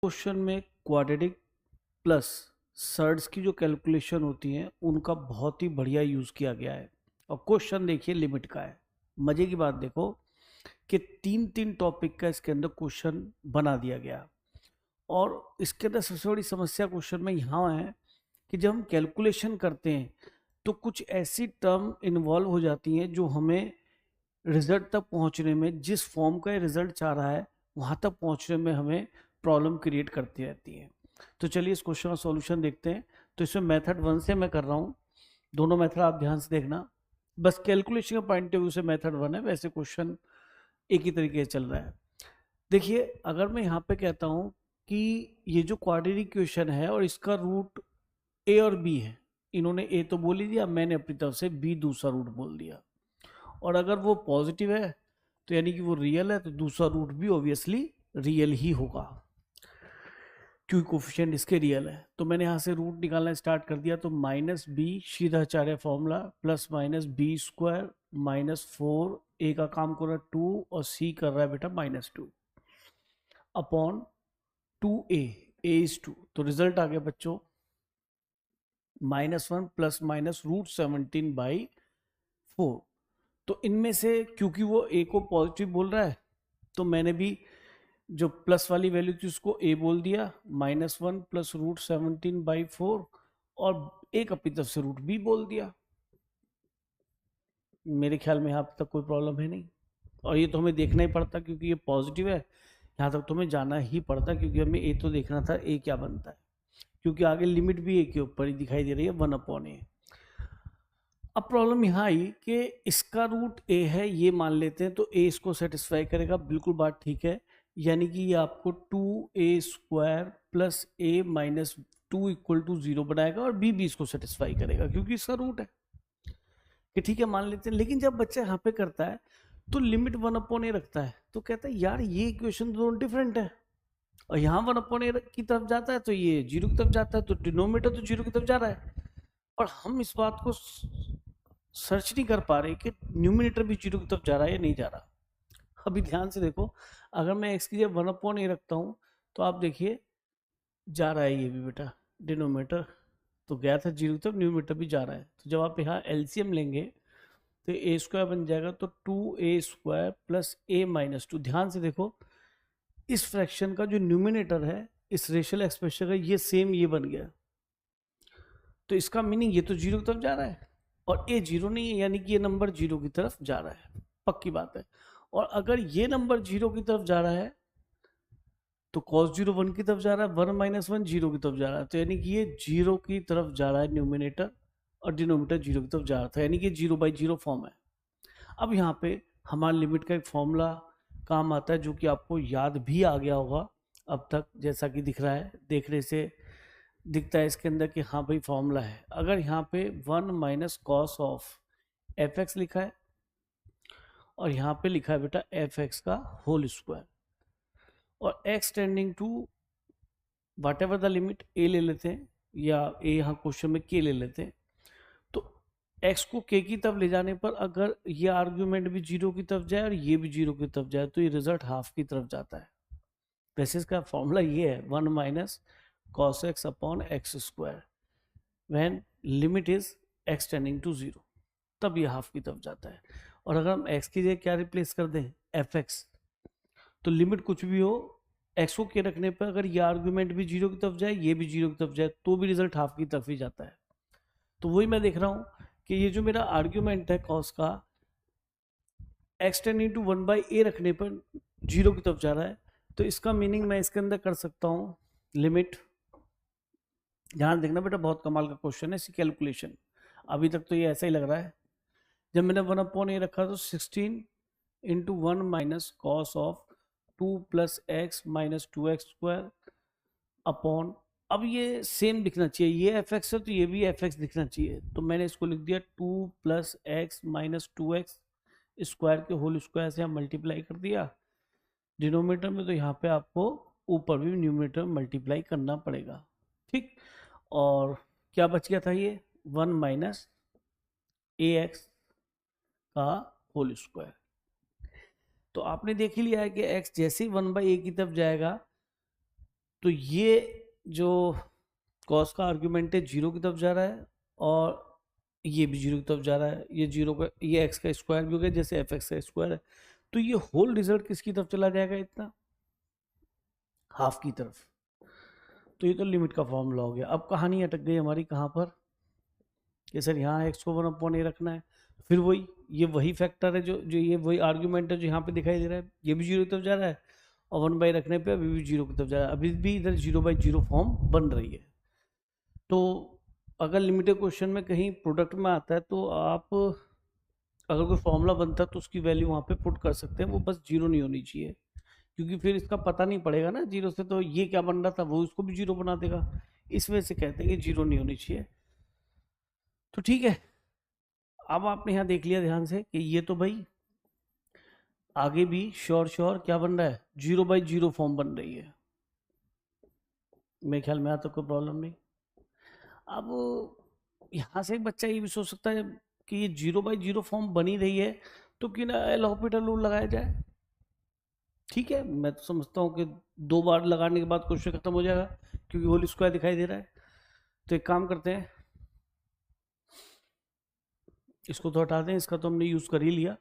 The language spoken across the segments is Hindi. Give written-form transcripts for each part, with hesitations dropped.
क्वेश्चन में क्वाड्रेटिक प्लस सर्ड्स की जो कैलकुलेशन होती है उनका बहुत ही बढ़िया यूज़ किया गया है। और क्वेश्चन देखिए लिमिट का है। मज़े की बात देखो कि तीन तीन टॉपिक का इसके अंदर क्वेश्चन बना दिया गया। और इसके अंदर सबसे बड़ी समस्या क्वेश्चन में यहाँ है कि जब हम कैलकुलेशन करते हैं तो कुछ ऐसी टर्म इन्वॉल्व हो जाती हैं जो हमें रिजल्ट तक पहुंचने में, जिस फॉर्म का रिजल्ट चाह रहा है वहां तक पहुंचने में हमें प्रॉब्लम क्रिएट करती रहती है। तो चलिए इस क्वेश्चन का सॉल्यूशन देखते हैं। तो इसमें मेथड 1 से मैं कर रहा हूँ, दोनों मेथड आप ध्यान से देखना। बस कैलकुलेशन के पॉइंट ऑफ व्यू से मेथड 1 है, वैसे क्वेश्चन एक ही तरीके से चल रहा है। देखिए अगर मैं यहाँ पे कहता हूँ कि ये जो क्वाड्रेटिक इक्वेशन है और इसका रूट ए और बी है, इन्होंने ए तो बोल ही दिया, मैंने अपनी तरफ से बी दूसरा रूट बोल दिया। और अगर वो पॉजिटिव है तो यानी कि वो रियल है, तो दूसरा रूट भी ऑब्वियसली रियल ही होगा क्योंकि कोफिशिएंट इसके रियल है। तो मैंने यहाँ से रूट निकालना स्टार्ट कर दिया। तो माइनस बी सीधा चारे formula plus minus B square minus 4, A का काम कर रहा है 2 और सी कर रहा है बेटा -2 अपॉन 2a, a इज 2। तो रिजल्ट आ गया बच्चों -1 प्लस माइनस √17/4। तो इनमें से क्योंकि वो a को पॉजिटिव बोल रहा है तो मैंने भी जो प्लस वाली वैल्यू थी उसको a बोल दिया, -1 प्लस √17/4 और एक अपनी तरफ से रूट b बोल दिया। मेरे ख्याल में यहाँ तक कोई प्रॉब्लम है नहीं। और ये तो हमें देखना ही पड़ता क्योंकि ये पॉजिटिव है, यहाँ तक तो हमें जाना ही पड़ता क्योंकि हमें a तो देखना था a क्या बनता है, क्योंकि आगे लिमिट भी a के ऊपर ही दिखाई दे रही है 1/a। अब प्रॉब्लम यहाँ आई कि इसका रूट a है, ये मान लेते हैं, तो a इसको सेटिस्फाई करेगा, बिल्कुल बात ठीक है। यानी कि ये आपको 2a² plus a minus 2 equal to 0 बनाएगा और b भी इसको सेटिस्फाई करेगा क्योंकि इसका रूट है कि ठीक है मान लेते हैं। लेकिन जब बच्चा यहाँ पे करता है तो लिमिट 1/a रखता है, तो कहता है यार ये इक्वेशन दोनों डिफरेंट है, और यहाँ 1/a की तरफ जाता है तो ये 0 की तरफ जाता है, तो डिनोमिनेटर तो 0 की तरफ जा रहा है। और हम इस बात को सर्च नहीं कर पा रहे कि न्यूमिनेटर भी 0 की तरफ जा रहा है या नहीं जा रहा। अभी ध्यान से देखो, अगर मैं x की जगह 1/a रखता हूँ तो आप देखिए जा रहा है ये भी बेटा, डिनोमिनेटर तो गया था 0 की तरफ, न्यूमिनेटर भी जा रहा है। तो जब आप यहाँ एलसीएम लेंगे तो a² बन जाएगा, तो 2a² प्लस a-2। ध्यान से देखो इस फ्रैक्शन का जो न्यूमिनेटर है इस रेशियल एक्सप्रेशन का, ये सेम ये बन गया। तो इसका मीनिंग ये तो 0 की तरफ जा रहा है और ए 0 नहीं है, यानी कि ये नंबर 0 की तरफ जा रहा है, पक्की बात है। और अगर ये नंबर 0 की तरफ जा रहा है तो cos 0 1 की तरफ जा रहा है, 1 - 1 0 की तरफ जा रहा है, तो यानी कि ये 0 की तरफ जा रहा है न्यूमिनेटर, और डिनोमिनेटर 0 की तरफ जा रहा था, यानी कि 0/0 फॉर्म है। अब यहाँ पे हमारा लिमिट का एक फॉर्मूला काम आता है जो कि आपको याद भी आ गया होगा अब तक, जैसा कि दिख रहा है, देखने से दिखता है इसके अंदर कि हाँ भाई फॉर्मूला है। अगर यहाँ पे 1 माइनस कॉस ऑफ fx लिखा है और यहाँ पे लिखा है बेटा fx का होल स्क्वायर, और x tending to whatever the limit a ले लेते हैं, या a यहाँ क्वेश्चन में k ले लेते हैं। तो x को k की तरफ ले जाने पर अगर ये आर्ग्यूमेंट भी 0 की तरफ जाए और ये भी 0 की तरफ जाए तो ये रिजल्ट हाफ की तरफ जाता है। वैसे इसका फॉर्मूला ये है 1 minus cos X upon X square when limit is x tending to 0, तब ये हाफ की तरफ जाता है। और अगर हम x की जगह क्या रिप्लेस कर दें, fx, तो लिमिट कुछ भी हो x को के रखने पर अगर ये आर्ग्यूमेंट भी 0 की तरफ जाए ये भी 0 की तरफ जाए तो भी रिजल्ट हाफ की तरफ ही जाता है। तो वही मैं देख रहा हूँ कि ये जो मेरा आर्ग्यूमेंट है कॉस का, x टेंडिंग टू 1/a रखने पर 0 की तरफ जा रहा है, तो इसका मीनिंग मैं इसके अंदर कर सकता हूँ लिमिट, ध्यान देखना बेटा बहुत कमाल का क्वेश्चन है, इसकी कैलकुलेशन अभी तक तो ये ऐसा ही लग रहा है। जब मैंने 1/a रखा तो 16 into 1 minus cos of 2 plus x minus 2x² upon, अब ये सेम दिखना चाहिए, ये fx है तो ये भी fx दिखना चाहिए, तो मैंने इसको लिख दिया 2 plus x minus 2x square के होल स्क्वायर से हम मल्टीप्लाई कर दिया डिनोमिनेटर में, तो यहाँ पे आपको ऊपर भी न्यूमिनेटर मल्टीप्लाई करना पड़ेगा, ठीक। और क्या बच गया था, ये 1 माइनस ax का होल स्क्वायर। तो आपने देख ही लिया है कि x जैसे ही 1/a की तरफ जाएगा तो ये जो कॉस का आर्ग्यूमेंट है जीरो की तरफ जा रहा है और ये भी जीरो की तरफ जा रहा है, ये जीरो का, ये एक्स का स्क्वायर भी हो गया जैसे एफ एक्स का स्क्वायर है, तो ये होल रिजल्ट किसकी तरफ चला जाएगा, इतना हाफ की तरफ। तो ये तो लिमिट का फॉर्मूला हो गया। अब कहानी अटक गई हमारी कहाँ पर, कि सर यहाँ एक्स को 1/a रखना है, फिर वही ये वही फैक्टर है जो ये वही आर्ग्यूमेंट है जो यहाँ पे दिखाई दे रहा है, ये भी जीरो की तरफ जा रहा है और 1 रखने पे अभी भी जीरो की तरफ जा रहा है, अभी भी इधर 0/0 फॉर्म बन रही है। तो अगर लिमिटेड क्वेश्चन में कहीं प्रोडक्ट में आता है तो आप अगर कोई फॉर्मूला बनता है तो उसकी वैल्यू वहाँ पे पुट कर सकते हैं, वो बस जीरो नहीं होनी चाहिए, क्योंकि फिर इसका पता नहीं पड़ेगा ना जीरो से, तो ये क्या बन रहा था वो उसको भी जीरो बना देगा, इस वजह से कहते हैं कि जीरो नहीं होनी चाहिए। तो ठीक है, अब आपने यहाँ देख लिया ध्यान से कि ये तो भाई आगे भी श्योर क्या बन रहा है, 0/0 फॉर्म बन रही है, मेरे ख्याल में आता कोई प्रॉब्लम नहीं। अब यहाँ से एक बच्चा ये भी सोच सकता है कि ये 0/0 फॉर्म बनी रही है तो क्यों ना एल हॉस्पिटल रूल लगाया जाए। ठीक है, मैं तो समझता हूँ कि 2 बार लगाने के बाद क्वेश्चन खत्म हो जाएगा क्योंकि होल स्क्वायर दिखाई दे रहा है। तो एक काम करते हैं, इसको तो हटा दें, इसका तो हमने यूज कर ही लिया।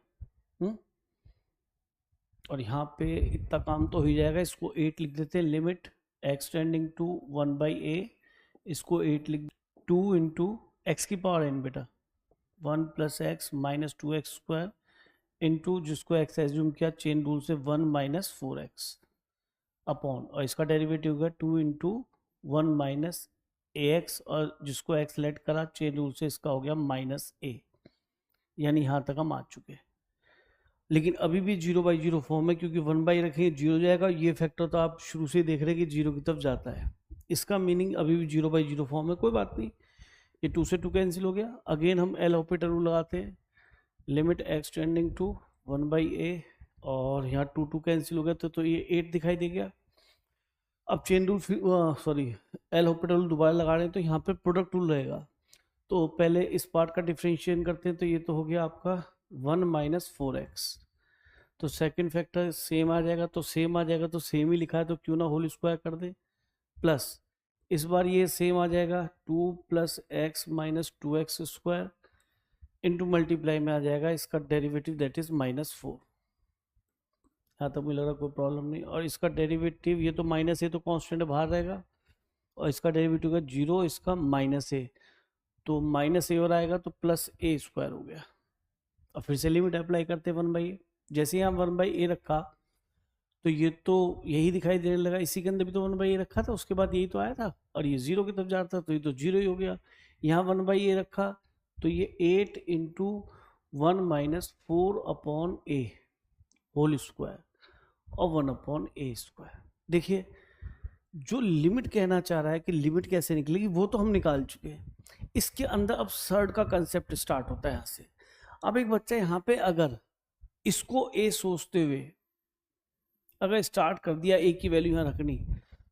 और यहाँ पे इतना काम तो हो ही जाएगा, इसको 8 लिख देते हैं, limit x tending to 1/a, इसको 8 लिख, 2 इंटू एक्स की पावर n बेटा, 1 + x - 2x² इंटू जिसको x एज्यूम किया चेन रूल से 1 - 4x अपॉन, और इसका डेरिवेटिव होगा 2 इंटू 1 - ax और जिसको x लेट करा चेन रूल से इसका हो गया -a, यानी यहाँ तक हम आ चुके हैं। लेकिन अभी भी 0/0 फॉर्म है क्योंकि 1 रखेंगे जीरो जाएगा, ये फैक्टर तो आप शुरू से देख रहे हैं कि जीरो की तरफ जाता है, इसका मीनिंग अभी भी 0/0 फॉर्म है। कोई बात नहीं, ये 2 से 2 कैंसिल हो गया। अगेन हम एल ऑपरेटर रूल लगाते हैं, limit x tending to 1/a और यहाँ 2 कैंसिल हो गया तो ये 8 दिखाई दे गया। अब chain rule sorry L operator rule दोबारा लगा रहे हैं तो यहाँ पे प्रोडक्ट रूल रहेगा, तो पहले इस पार्ट का डिफ्रेंशिएशन करते हैं, तो ये तो हो गया आपका 1 - 4x, तो सेकंड फैक्टर सेम आ जाएगा, तो सेम आ जाएगा तो सेम ही लिखा है तो क्यों ना होल स्क्वायर कर दे, प्लस इस बार ये सेम आ जाएगा 2 + x - 2x² इंटू मल्टीप्लाई में आ जाएगा इसका डेरिवेटिव दैट इज -4। हाँ तो मुझे लग रहा कोई प्रॉब्लम नहीं, और इसका डेरिवेटिव ये तो माइनस है तो कांस्टेंट बाहर रहेगा और इसका डेरिवेटिव का 0, इसका -a, तो -a और आएगा तो +a² हो गया। और फिर से लिमिट अप्लाई करते 1/a, जैसे ही हम 1/a रखा तो ये तो यही दिखाई देने लगा, इसी के अंदर भी तो 1/a रखा था, उसके बाद यही तो आया था और ये 0 की तरफ जा रहा था तो ये तो 0 ही हो गया। यहाँ 1/a रखा तो ये 8 इंटू 1 - 4/a होल स्क्वायर और 1/a²। देखिए जो लिमिट कहना चाह रहा है कि लिमिट कैसे निकलेगी वो तो हम निकाल चुके हैं, इसके अंदर अब सर्ड का कंसेप्ट स्टार्ट होता है यहाँ से। अब एक बच्चा यहाँ पे अगर इसको a सोचते हुए अगर स्टार्ट कर दिया a की वैल्यू यहाँ रखनी,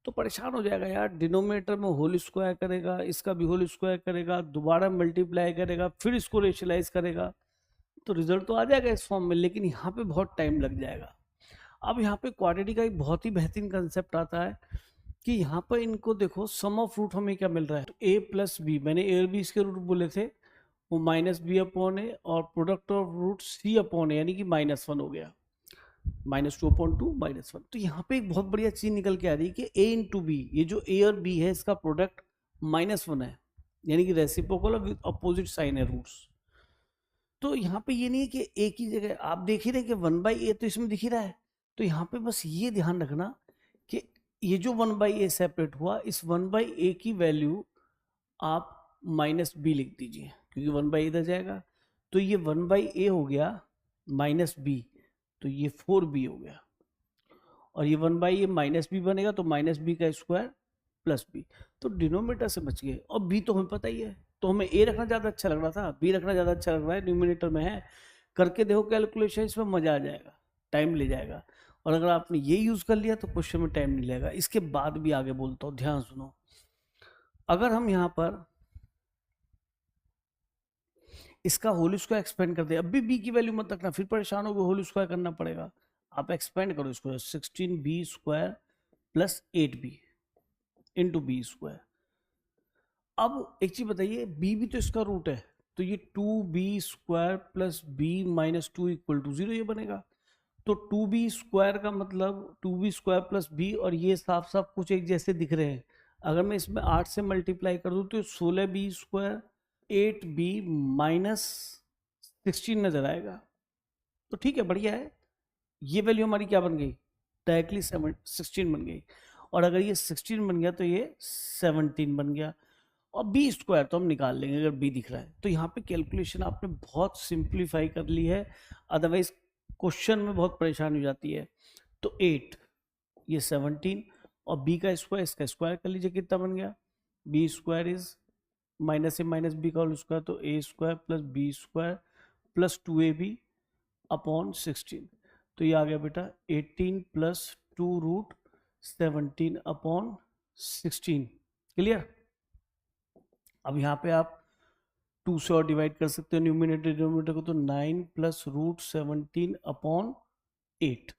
तो परेशान हो जाएगा यार, डिनोमिनेटर में होल स्क्वायर करेगा, इसका भी होल स्क्वायर करेगा, दोबारा मल्टीप्लाई करेगा, फिर इसको रेशनलाइज करेगा, तो रिजल्ट तो आ जाएगा इस फॉर्म में, लेकिन यहाँ पे बहुत टाइम लग जाएगा। अब यहाँ पे क्वाड्रेटिक का एक बहुत ही बेहतरीन कंसेप्ट आता है कि यहाँ पर इनको देखो, सम ऑफ रूट हमें क्या मिल रहा है, तो a + b, मैंने a और b इसके रूट बोले थे, वो -b/a और प्रोडक्ट ऑफ रूट c/a यानी कि -1 हो गया, -2/2 -1। तो यहाँ पे एक बहुत बढ़िया चीज निकल के आ रही है कि a × b, ये जो a और b है इसका प्रोडक्ट -1 है, यानी कि रेसिप्रोकल और विद अपोजिट साइन है रूट्स। तो यहाँ पे ये नहीं है कि a की जगह आप देख ही रहे कि 1/a तो इसमें दिख ही रहा है, तो यहाँ पे बस ये ध्यान रखना कि ये जो 1/a सेपरेट हुआ, इस 1/a की वैल्यू आप -b लिख दीजिए क्योंकि 1/a इधर जाएगा, तो ये 1/a हो गया -b, तो ये 4b हो गया, और ये 1/a -b बनेगा तो -b² + b, तो डिनोमिनेटर से बच गए। और b तो हमें पता ही है, तो हमें a रखना ज़्यादा अच्छा लग रहा था, b रखना ज़्यादा अच्छा लग रहा है, न्यूमिनेटर में है, करके देखो कैलकुलेशन, इसमें मज़ा आ जाएगा, टाइम ले जाएगा, और अगर आपने ये यूज़ कर लिया तो क्वेश्चन में टाइम नहीं लगेगा। इसके बाद भी आगे बोलता हूँ, ध्यान सुनो, अगर हम यहाँ पर इसका होल स्क्वायर एक्सपेंड कर दे, अब भी b की वैल्यू मत रखना, फिर परेशान हो गए, होल स्क्वायर करना पड़ेगा, आप एक्सपेंड करो इसको, 16b² + 8b, into B square. अब एक चीज बताइए, बी भी तो इसका रूट है, तो ये 2b² plus B minus 2 equal to 0 ये बनेगा। तो 2b² का मतलब 2b² प्लस बी, और ये साफ साफ कुछ एक जैसे दिख रहे हैं। अगर मैं इसमें 8 से मल्टीप्लाई कर दूं तो 16b² 8b माइनस 16 नजर आएगा। तो ठीक है, बढ़िया है। ये वैल्यू हमारी क्या बन गई, डायरेक्टली 16 बन गई। और अगर ये 16 बन गया तो ये 17 बन गया। और बी स्क्वायर तो हम निकाल लेंगे अगर बी दिख रहा है। तो यहाँ पे कैलकुलेशन आपने बहुत सिंप्लीफाई कर ली है, अदरवाइज क्वेश्चन में बहुत परेशानी हो जाती है। तो 8, ये 17, और बी का स्क्वायर, इसका स्क्वायर कर लीजिए, कितना बन गया, B square is minus A minus B का होल स्क्वायर, तो A square plus B square plus 2ab upon 16। तो ये आ गया बेटा 18 प्लस 2 रूट 17 अपॉन 16। क्लियर। अब यहाँ पे आप 2 से और डिवाइड कर सकते हो न्यूमिनेटर डिनोमिनेटर को, तो 9 प्लस रूट 17 अपॉन 8।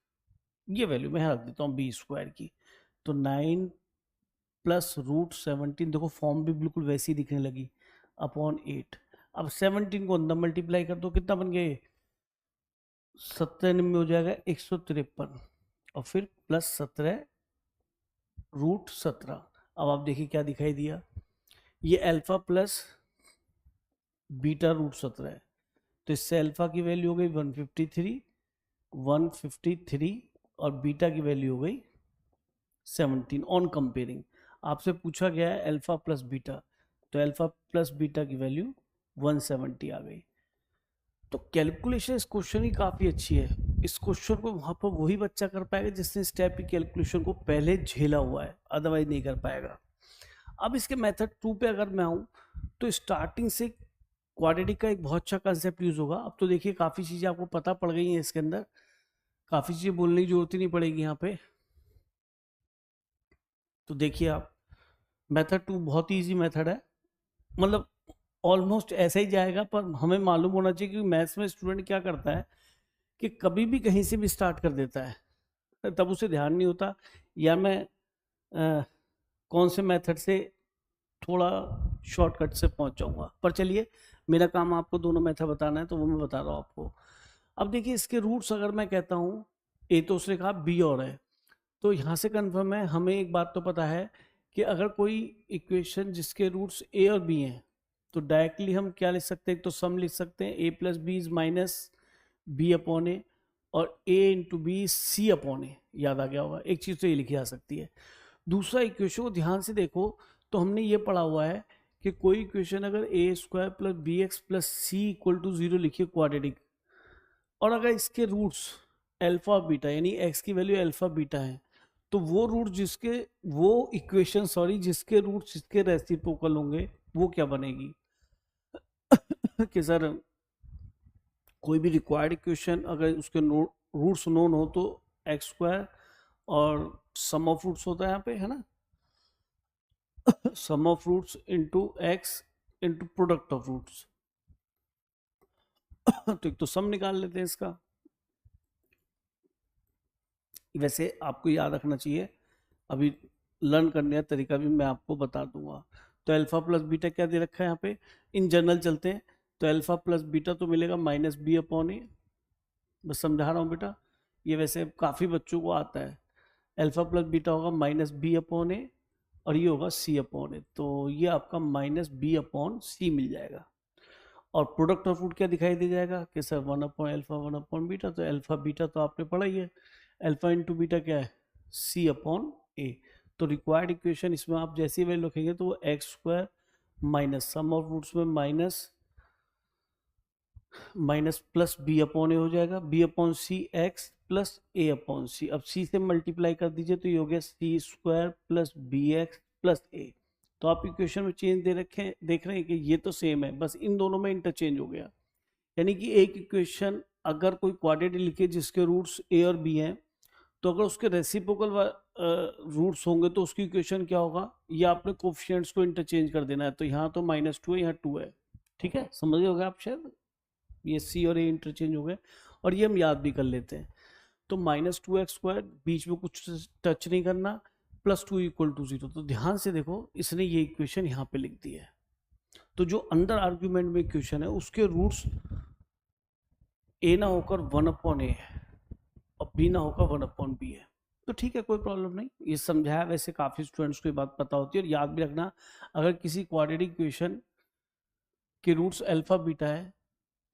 ये वैल्यू मैं रख देता हूँ बी स्क्वायर की। तो 9 प्लस रूट 17, देखो फॉर्म भी बिल्कुल वैसी दिखने लगी, अपॉन 8। अब 17 को अंदर मल्टीप्लाई कर दो, कितना बन गया, 97 में हो जाएगा 153, और फिर प्लस 17 रूट 17। अब आप देखिए क्या दिखाई दिया, ये अल्फा प्लस बीटा रूट 17 है, तो इससे अल्फा की वैल्यू हो गई 153 और बीटा की वैल्यू हो गई 17 ऑन कंपेयरिंग। आपसे पूछा गया है अल्फा प्लस बीटा, तो अल्फा प्लस बीटा की वैल्यू 170 आ गई। तो कैलकुलेशन इस क्वेश्चन की काफ़ी अच्छी है। इस क्वेश्चन को वहाँ पर वही बच्चा कर पाएगा जिसने इस टाइप की कैलकुलेशन को पहले झेला हुआ है, अदरवाइज नहीं कर पाएगा। अब इसके मेथड 2 पे अगर मैं आऊँ तो स्टार्टिंग से क्वाड्रेटिक का एक बहुत अच्छा कंसेप्ट यूज होगा। अब तो देखिए काफ़ी चीज़ें आपको पता पड़ गई हैं इसके अंदर, काफ़ी चीज़ें बोलने की जरूरत ही नहीं पड़ेगी यहाँ पे। तो देखिए आप, मेथड 2 बहुत ही ईजी मेथड है, मतलब ऑलमोस्ट ऐसा ही जाएगा, पर हमें मालूम होना चाहिए कि मैथ्स में स्टूडेंट क्या करता है कि कभी भी कहीं से भी स्टार्ट कर देता है, तब उसे ध्यान नहीं होता या मैं कौन से मेथड से थोड़ा शॉर्टकट से पहुंच जाऊंगा। पर चलिए, मेरा काम आपको दोनों मेथड बताना है, तो वो मैं बता रहा हूँ आपको। अब देखिए इसके रूट्स अगर मैं कहता हूँ ए, तो उसने कहा बी और है, तो यहाँ से कन्फर्म है, हमें एक बात तो पता है कि अगर कोई इक्वेशन जिसके रूट्स ए और बी हैं तो डायरेक्टली हम क्या लिख सकते हैं, तो सम लिख सकते हैं, A plus B is minus B upon A, और A into B C upon A. याद आ गया होगा, एक चीज़ तो ये लिखी जा सकती है। दूसरा इक्वेशन को ध्यान से देखो, तो हमने ये पढ़ा हुआ है कि कोई इक्वेशन अगर A square plus B X plus C equal to 0 लिखिए क्वाड्रेटिक, और अगर इसके रूट्स अल्फा बीटा यानी एक्स की वैल्यू अल्फा बीटा है, तो वो रूट जिसके वो इक्वेशन जिसके रूट्स इसके रेसिप्रोकल होंगे वो क्या बनेगी कि सर कोई भी रिक्वायर्ड इक्वेशन अगर उसके रूट्स नोन हो तो एक्स स्क्वायर और सम ऑफ रूट्स होता है यहाँ पे, है ना, sum of roots into X into product of roots. तो एक तो सम निकाल लेते हैं इसका। वैसे आपको याद रखना चाहिए, अभी लर्न करने का तरीका भी मैं आपको बता दूंगा। तो अल्फा प्लस बीटा क्या दे रखा है यहाँ पे, इन जनरल चलते हैं, तो अल्फा प्लस बीटा तो मिलेगा माइनस बी अपॉन ए, बस समझा रहा हूँ बेटा, ये वैसे काफ़ी बच्चों को आता है। अल्फा प्लस बीटा होगा माइनस बी अपॉन ए, और ये होगा सी अपॉन ए, तो ये आपका माइनस बी अपॉन सी मिल जाएगा। और प्रोडक्ट ऑफ रूट क्या दिखाई दे जाएगा कि sir 1 upon alpha 1 upon beta, तो अल्फा बीटा तो आपने पढ़ा ही है, अल्फा इंटू बीटा क्या है, सी अपॉन ए। तो रिक्वायर्ड इक्वेशन इसमें आप जैसी वैल्यू लिखेंगे तो वो X square minus sum of roots में minus plus B upon A हो जाएगा, B upon C X plus A upon C. अब सी से मल्टीप्लाई कर दीजिए तो ये हो गया C square plus B X plus A. तो आप इक्वेशन में चेंज देख रहे हैं कि ये तो सेम है, बस इन दोनों में इंटरचेंज हो गया। यानी कि एक इक्वेशन अगर कोई क्वाड्रेटिक लिखे जिसके रूट्स ए और बी हैं, तो अगर उसके रेसिप्रोकल रूट्स होंगे तो उसकी इक्वेशन क्या होगा, ये आपने कोफिशिएंट्स को इंटरचेंज कर देना है। तो यहाँ तो -2 है, यहाँ 2 है, ठीक है, समझ गए आप शायद, ये सी और ए इंटरचेंज हो गए, और ये हम याद भी कर लेते हैं। तो -2x स्क्वायर, बीच में कुछ टच नहीं करना, प्लस 2 इक्वल टू 0। तो ध्यान से देखो, इसने ये इक्वेशन यहाँ पे लिख दी है। तो जो अंदर आर्ग्यूमेंट में इक्वेशन है उसके रूट्स ए ना होकर 1/a है और बी ना होकर 1/b है। तो ठीक है, कोई प्रॉब्लम नहीं, ये समझाया। वैसे काफ़ी स्टूडेंट्स को ये बात पता होती है। और याद भी रखना, अगर किसी क्वाड्रेटिक इक्वेशन के रूट्स अल्फा बीटा है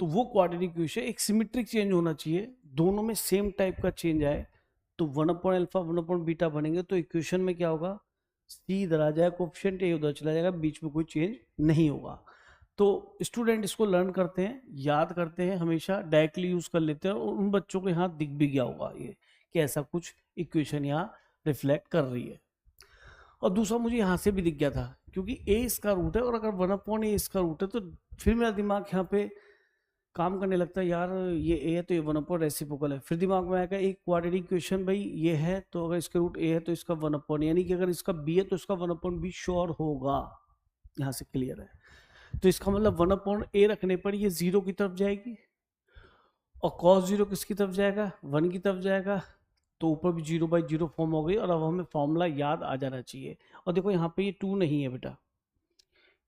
तो वो क्वाड्रेटिक इक्वेशन एक सिमेट्रिक चेंज होना चाहिए, दोनों में सेम टाइप का चेंज आए तो 1/अल्फा 1/बीटा बनेंगे। तो इक्वेशन में क्या होगा, सी इधर आ जाएगा, कोफिशिएंट ए उधर चला जाएगा, बीच में कोई चेंज नहीं होगा। तो स्टूडेंट इसको लर्न करते हैं, याद करते हैं, हमेशा डायरेक्टली यूज कर लेते हैं, और उन बच्चों को यहाँ दिख भी गया होगा ये कि ऐसा कुछ इक्वेशन यहाँ रिफ्लेक्ट कर रही है। और दूसरा मुझे यहाँ से भी दिख गया था, क्योंकि ए इसका रूट है, और अगर 1/a इसका रूट है तो फिर मेरा दिमाग यहाँ पे काम करने लगता है, यार ये ए है तो ये 1/, रेसिप्रोकल है। फिर दिमाग में आएगा एक क्वाड्रेटिक इक्वेशन, भाई ये है तो अगर इसके रूट ए है तो इसका 1/, यानी कि अगर इसका बी है तो इसका 1/b श्योर होगा। यहाँ से क्लियर है। तो इसका मतलब 1/a रखने पर ये 0 की तरफ जाएगी, और cos 0 किसकी तरफ जाएगा, 1 की तरफ जाएगा। तो ऊपर भी 0/0 फॉर्म हो गई, और अब हमें फॉर्मूला याद आ जाना चाहिए। और देखो यहाँ पे ये 2 नहीं है बेटा,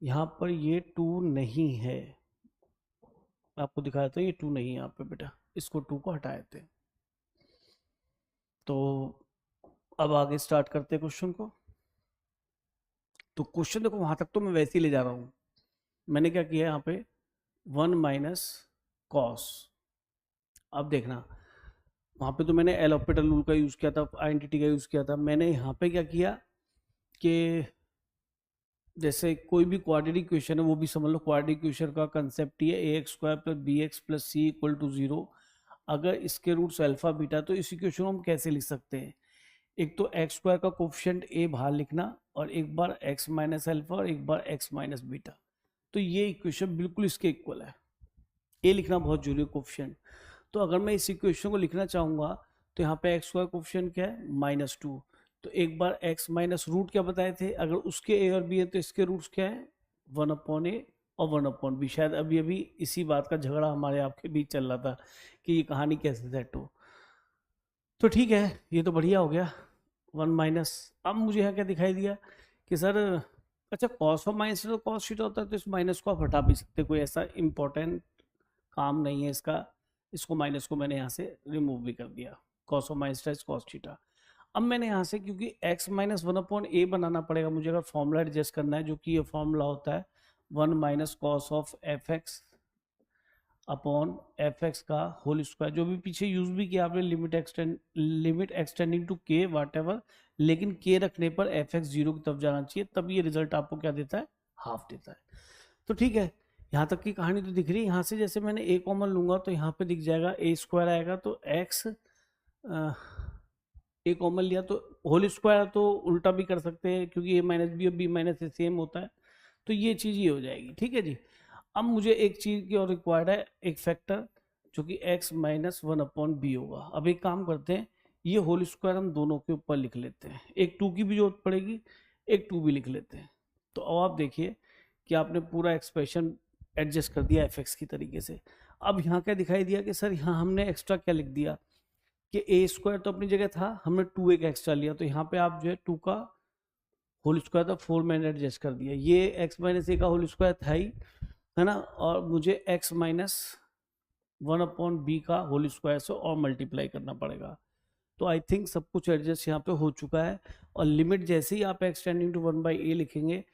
यहाँ पर ये 2 नहीं है, मैं आपको दिखाया था, ये 2 नहीं है यहाँ पे बेटा, इसको 2 को हटाए थे। तो अब आगे स्टार्ट करते हैं क्वेश्चन को। तो क्वेश्चन देखो, वहां तक तो मैं वैसे ही ले जा रहा हूँ। मैंने क्या किया यहाँ पे, 1 माइनस कॉस। अब देखना, वहां पे तो मैंने एल हॉस्पिटल रूल का यूज किया था, आइडेंटिटी का यूज किया था। मैंने यहाँ पे क्या किया कि जैसे कोई भी क्वाड्रेटिक इक्वेशन है, वो भी समझ लो क्वाड्रेटिक इक्वेशन का कंसेप्ट ही है ax² + bx + c = 0। अगर इसके रूट्स अल्फा बीटा, तो इस इक्वेशन को हम कैसे लिख सकते हैं, एक तो x² का कोफिशिएंट a बाहर लिखना, और एक बार x माइनस अल्फा और एक बार x माइनस बीटा। तो ये इक्वेशन बिल्कुल इसके इक्वल है। a लिखना बहुत जरूरी है, कोफिशिएंट। तो अगर मैं इस इक्वेशन को लिखना चाहूंगा तो यहाँ पे x² कोफिशिएंट क्या है, -2। तो एक बार x माइनस रूट क्या बताए थे, अगर उसके a और b है तो इसके रूट्स क्या है, 1/a और 1/b। शायद अभी अभी इसी बात का झगड़ा हमारे आपके बीच चल रहा था कि ये कहानी कैसे सेट हो। तो ठीक है, ये तो बढ़िया हो गया। 1 माइनस, अब मुझे यहाँ क्या दिखाई दिया कि सर अच्छा कॉस और माइनस तो कॉस शीट होता है, तो इस माइनस को आप हटा भी सकते, कोई ऐसा इंपॉर्टेंट काम नहीं है इसका। इसको माइनस को मैंने यहाँ से रिमूव भी कर दिया, कॉस और माइनस टाइज कॉस थीटा। अब मैंने यहाँ से, क्योंकि x माइनस 1/a बनाना पड़ेगा मुझे अगर फॉर्मूला एडजस्ट करना है, जो कि ये फॉर्मूला होता है 1 minus cos of fx upon fx का होल स्क्वायर। जो भी पीछे यूज भी किया आपने, limit X tending to k whatever, लेकिन k रखने पर fx 0 की तरफ जाना चाहिए, तब ये रिजल्ट आपको क्या देता है, हाफ देता है। तो ठीक है, यहाँ तक की कहानी तो दिख रही है। यहाँ से जैसे मैंने a कॉमन लूंगा तो यहाँ पे दिख जाएगा a² आएगा, तो x a कॉमन लिया तो होल स्क्वायर, तो उल्टा भी कर सकते हैं क्योंकि a माइनस बी और b माइनस ए सेम होता है। तो ये चीज़ ये हो जाएगी, ठीक है जी। अब मुझे एक चीज़ की और रिक्वायर्ड है, एक फैक्टर जो कि x माइनस 1/b होगा। अब एक काम करते हैं, ये होल स्क्वायर हम दोनों के ऊपर लिख लेते हैं, एक 2 की भी जरूरत पड़ेगी, एक 2 भी लिख लेते हैं। तो अब आप देखिए कि आपने पूरा एक्सप्रेशन एडजस्ट कर दिया fx की तरीके से। अब यहाँ क्या दिखाई दिया कि सर यहाँ हमने एक्स्ट्रा क्या लिख दिया कि a² तो अपनी जगह था, हमने 2 एक्स्ट्रा लिया, तो यहाँ पे आप जो है 2 का होल स्क्वायर था 4 मैंने एडजस्ट कर दिया। ये x माइनस a का होल स्क्वायर था ही, है ना, और मुझे x माइनस 1/b का होल स्क्वायर से और मल्टीप्लाई करना पड़ेगा। तो आई थिंक सब कुछ एडजस्ट यहाँ पे हो चुका है। और लिमिट जैसे ही आप x टेंडिंग टू 1/a लिखेंगे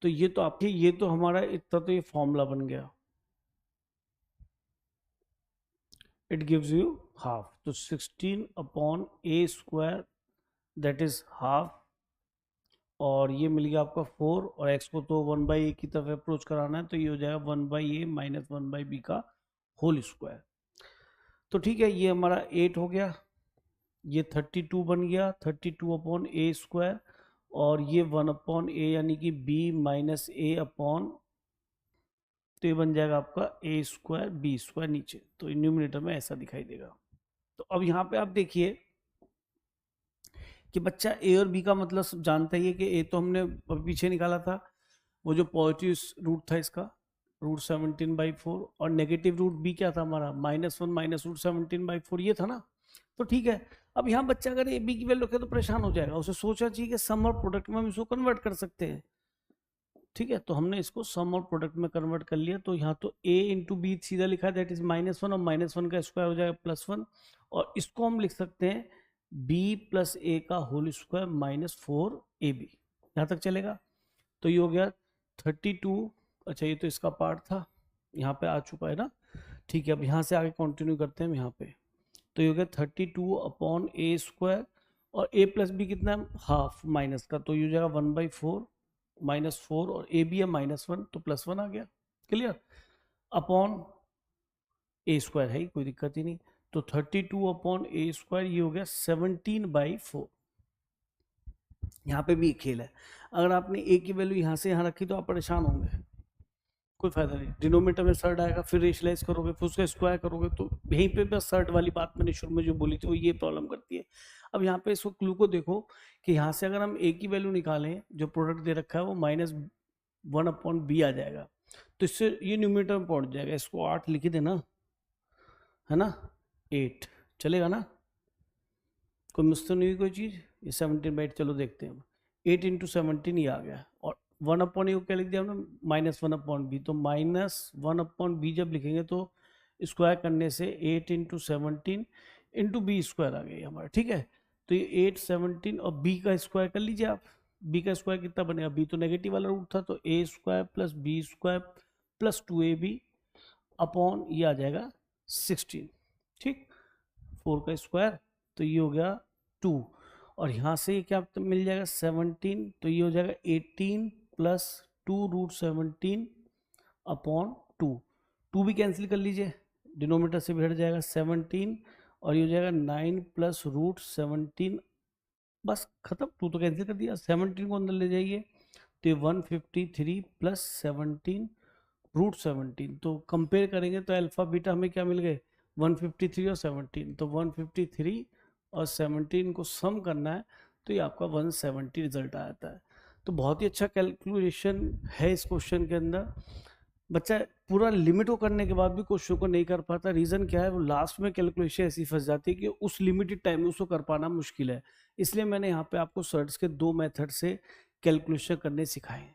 तो ये तो आपकी, ये तो हमारा इतना तो ये फॉर्मूला बन गया, इट गिव्स यू हाफ। तो 16/a² दैट इज हाफ, और ये मिल गया आपका 4, और x को तो 1/a की तरफ अप्रोच कराना है, तो ये हो जाएगा 1/a माइनस 1/b का होल स्क्वायर। तो ठीक है, ये हमारा 8 हो गया, ये 32 बन गया, 32/a², और ये 1/a यानी कि b माइनस a अपॉन, तो ये बन जाएगा आपका a² b² नीचे, तो न्यूमरेटर में ऐसा दिखाई देगा। तो अब यहाँ पे आप देखिए कि बच्चा a और b का मतलब सब जानता ही है कि a तो हमने पीछे निकाला था, वो जो पॉजिटिव रूट था इसका √17/4, और नेगेटिव रूट b क्या था हमारा -1 -√17/4, ये था ना। तो ठीक है, अब यहाँ बच्चा अगर ए बी की वैल्यू रखे तो परेशान हो जाएगा, उसे सोचना चाहिए कि सम और प्रोडक्ट में हम इसको कन्वर्ट कर सकते हैं। ठीक है, तो हमने इसको सम और प्रोडक्ट में कन्वर्ट कर लिया। तो यहाँ तो a इंटू बी सीधा लिखा है, दैट इज -1, और -1 का स्क्वायर हो जाएगा +1, और इसको हम लिख सकते हैं b प्लस ए का होल स्क्वायर -4ab। यहाँ तक चलेगा। तो ये हो गया 32। अच्छा, ये तो इसका पार्ट था, यहाँ पे आ चुका है ना। ठीक है, अब यहाँ से आगे कंटिन्यू करते हैं हम यहाँ पे। तो ये हो गया 32/a², और a प्लस बी कितना है, हाफ माइनस का, तो ये हो जाएगा 1/4 -4, और ए बी है -1, तो +1 आ गया। क्लियर? अपॉन a² है, कोई दिक्कत ही नहीं। तो 32/a², ये हो गया 17/4। यहाँ पे भी एक खेल है, अगर आपने a की वैल्यू यहाँ से यहाँ रखी तो आप परेशान होंगे, कोई फायदा नहीं। डिनोमीटर में सर्ट आएगा, फिर रेशलाइज करोगे, फिर उसका स्क्वायर करोगे, तो यहीं पे बस सर्ट वाली बात मैंने शुरू में जो बोली थी वो ये प्रॉब्लम करती है। अब यहाँ पे इसको क्लू को देखो कि यहाँ से अगर हम a की वैल्यू निकालें, जो प्रोडक्ट दे रखा है वो -1/b आ जाएगा, तो इससे ये न्यूमरेटर में पहुंच जाएगा। इसको 8 लिख देना, है ना, 8 चलेगा ना, कोई मुश्किल नहीं हुई कोई चीज़। ये 17/8, चलो देखते हैं। 8 × 17 ये आ गया, और 1/a को क्या लिख दिया हमने, -1/b। तो -1/b जब लिखेंगे तो स्क्वायर करने से 8 × 17 × b² आ गई हमारा। ठीक है, तो ये 8 17 और b का स्क्वायर कर लीजिए आप। b का स्क्वायर कितना बनेगा, b तो नेगेटिव वाला रूट था, तो a² + b² + 2ab अपॉन ये आ जाएगा 16। ठीक, 4 का स्क्वायर, तो ये हो गया 2, और यहाँ से क्या मिल जाएगा 17, तो ये हो जाएगा 18 + 2√17 अपॉन 2। 2 भी कैंसिल कर लीजिए, डिनोमीटर से भी हट जाएगा 17, और ये हो जाएगा 9 + √17, बस खत्म। 2 तो कैंसिल कर दिया, 17 को अंदर ले जाइए, तो ये 153 + 17 √17। तो कंपेयर करेंगे तो अल्फा बीटा हमें क्या मिल गए, 153 और 17। तो 153 और 17 को सम करना है, तो ये आपका 170 रिजल्ट आता है। तो बहुत ही अच्छा कैलकुलेशन है इस क्वेश्चन के अंदर। बच्चा पूरा लिमिट को करने के बाद भी क्वेश्चन को नहीं कर पाता, रीज़न क्या है, वो लास्ट में कैलकुलेशन ऐसी फंस जाती है कि उस लिमिटेड टाइम में उसको कर पाना मुश्किल है। इसलिए मैंने यहाँ पे आपको सर्ट्स के 2 मेथड से कैलकुलेशन करने सिखाए हैं।